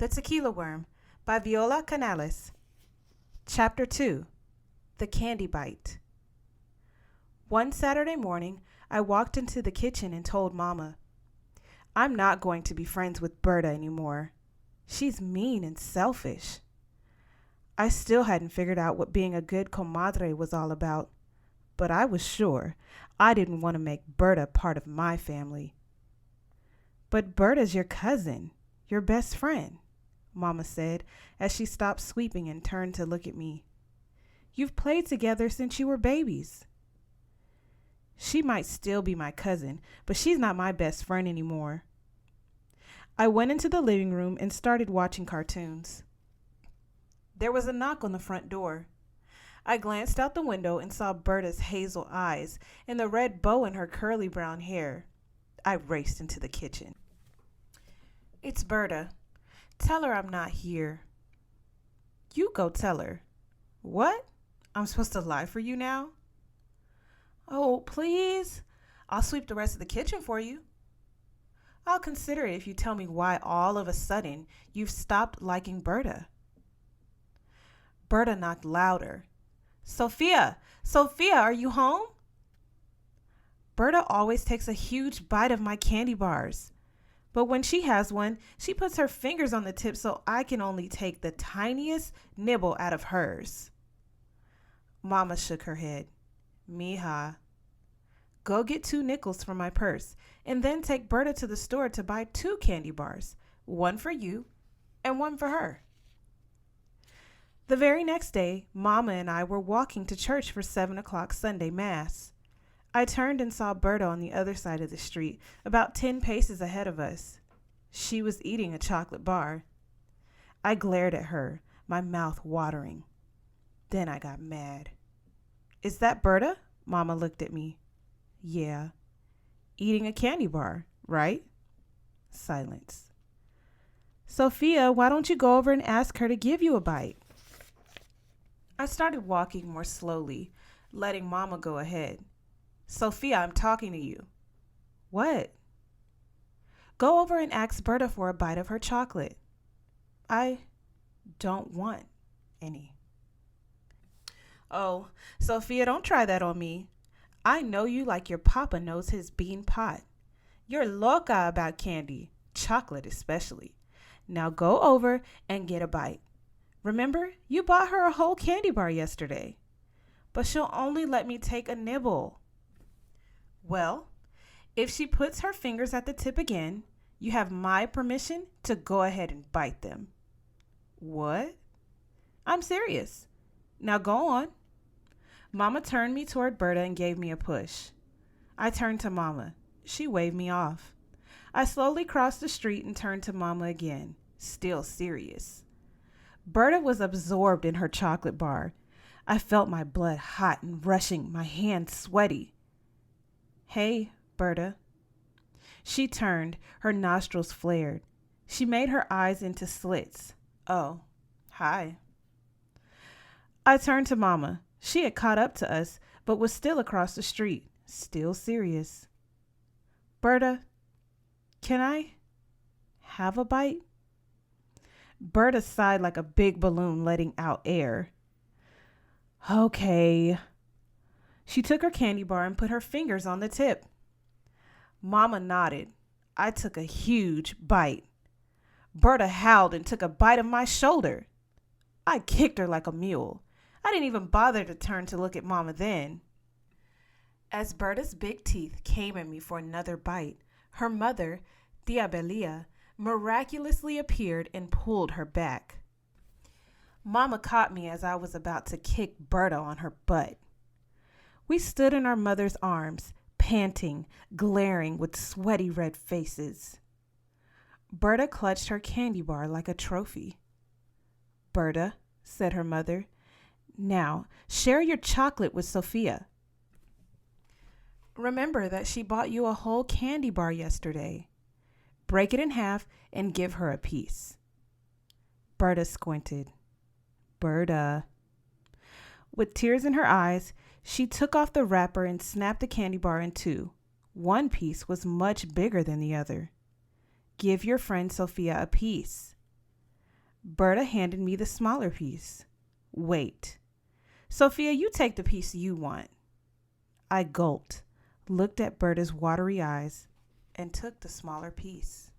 The Tequila Worm by Viola Canales. Chapter 2. The Candy Bite. One Saturday morning, I walked into the kitchen and told Mama, I'm not going to be friends with Berta anymore. She's mean and selfish. I still hadn't figured out what being a good comadre was all about, but I was sure I didn't want to make Berta part of my family. But Berta's your cousin, your best friend, Mama said as she stopped sweeping and turned to look at me. You've played together since you were babies. She might still be my cousin, but she's not my best friend anymore. I went into the living room and started watching cartoons. There was a knock on the front door. I glanced out the window and saw Berta's hazel eyes and the red bow in her curly brown hair. I raced into the kitchen. It's Berta. Tell her I'm not here. You go tell her. What? I'm supposed to lie for you now? Oh, please. I'll sweep the rest of the kitchen for you. I'll consider it if you tell me why all of a sudden you've stopped liking Berta. Berta knocked louder. Sophia! Sophia, are you home? Berta always takes a huge bite of my candy bars. But when she has one, she puts her fingers on the tip so I can only take the tiniest nibble out of hers. Mama shook her head. Mija, go get 2 nickels from my purse and then take Berta to the store to buy 2 candy bars, one for you and one for her. The very next day, Mama and I were walking to church for 7 o'clock Sunday Mass. I turned and saw Berta on the other side of the street, about 10 paces ahead of us. She was eating a chocolate bar. I glared at her, my mouth watering. Then I got mad. Is that Berta? Mama looked at me. Yeah. Eating a candy bar, right? Silence. Sophia, why don't you go over and ask her to give you a bite? I started walking more slowly, letting Mama go ahead. Sophia, I'm talking to you. What? Go over and ask Berta for a bite of her chocolate. I don't want any. Oh, Sophia, don't try that on me. I know you like your papa knows his bean pot. You're loca about candy, chocolate especially. Now go over and get a bite. Remember, you bought her a whole candy bar yesterday. But she'll only let me take a nibble. Well, if she puts her fingers at the tip again, you have my permission to go ahead and bite them. What? I'm serious. Now go on. Mama turned me toward Berta and gave me a push. I turned to Mama. She waved me off. I slowly crossed the street and turned to Mama again, still serious. Berta was absorbed in her chocolate bar. I felt my blood hot and rushing, my hands sweaty. Hey, Berta. She turned, her nostrils flared. She made her eyes into slits. Oh, hi. I turned to Mama. She had caught up to us, but was still across the street, still serious. Berta, can I have a bite? Berta sighed like a big balloon letting out air. Okay. She took her candy bar and put her fingers on the tip. Mama nodded. I took a huge bite. Berta howled and took a bite of my shoulder. I kicked her like a mule. I didn't even bother to turn to look at Mama then. As Berta's big teeth came at me for another bite, her mother, Tia Belia, miraculously appeared and pulled her back. Mama caught me as I was about to kick Berta on her butt. We stood in our mother's arms, panting, glaring with sweaty red faces. Berta clutched her candy bar like a trophy. Berta, said her mother, now share your chocolate with Sophia. Remember that she bought you a whole candy bar yesterday. Break it in half and give her a piece. Berta squinted. Berta. With tears in her eyes, she took off the wrapper and snapped the candy bar in 2. One piece was much bigger than the other. Give your friend Sophia a piece. Berta handed me the smaller piece. Wait. Sophia, you take the piece you want. I gulped, looked at Berta's watery eyes, and took the smaller piece.